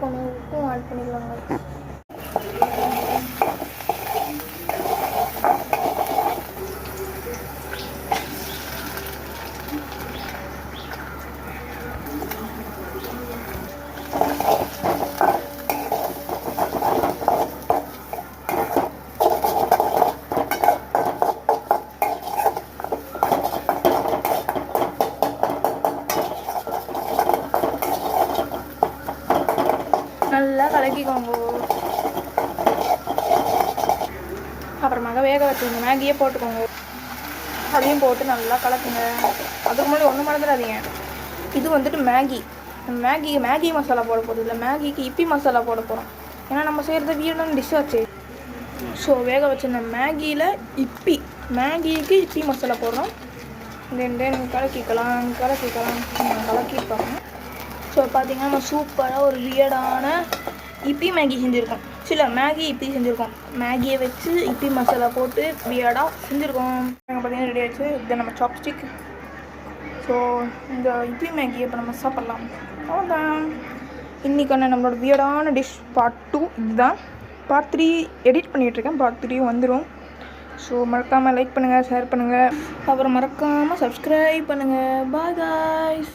கொஞ்சம் உப்பும் ஆட் பண்ணிக்கலாங்க. நல்லா கலக்கிக்கோங்க. அப்புறமாக வேக வச்சுருங்க மேகியே போட்டுக்கோங்க. அதையும் போட்டு நல்லா கலக்குங்க. அதுக்கு முன்னாடி ஒன்றும் மறந்துடாதீங்க, இது வந்துட்டு மேகி மசாலா போட போகிறது இல்லை, மேகிக்கு இப்பி மசாலா போட போகிறோம். ஏன்னா நம்ம செய்கிறது வீடான டிஷ் ஆச்சு. ஸோ வேக வச்சிருந்த மேகிக்கு இப்பி மசாலா போடுறோம். தென் கலக்கிக்கலாம் கலக்கிப்போம். ஸோ பார்த்திங்கன்னா நம்ம சூப்பராக ஒரு வியர்டான இப்பி மேகி செஞ்சுருக்கோம். மேகி இப்பி செஞ்சுருக்கோம். மேகியை வச்சு இப்பி மசாலா போட்டு வியர்டாக செஞ்சுருக்கோம். நாங்கள் பார்த்திங்கன்னா ரெடி ஆகிடுச்சு. இதை நம்ம சாப்ஸ்டிக். ஸோ இந்த இப்பி மேகியை இப்போ நம்ம சாப்பிட்லாம். அவ்வளோதான் இன்றைக்கான நம்மளோட வியர்டான டிஷ் பார்ட் 2 இதுதான். பார்ட் 3 எடிட் பண்ணிகிட்ருக்கேன். பார்ட் 3 வந்துடும். ஸோ மறக்காமல் லைக் பண்ணுங்கள், ஷேர் பண்ணுங்கள், அப்புறம் மறக்காமல் சப்ஸ்கிரைப் பண்ணுங்கள். Bye guys.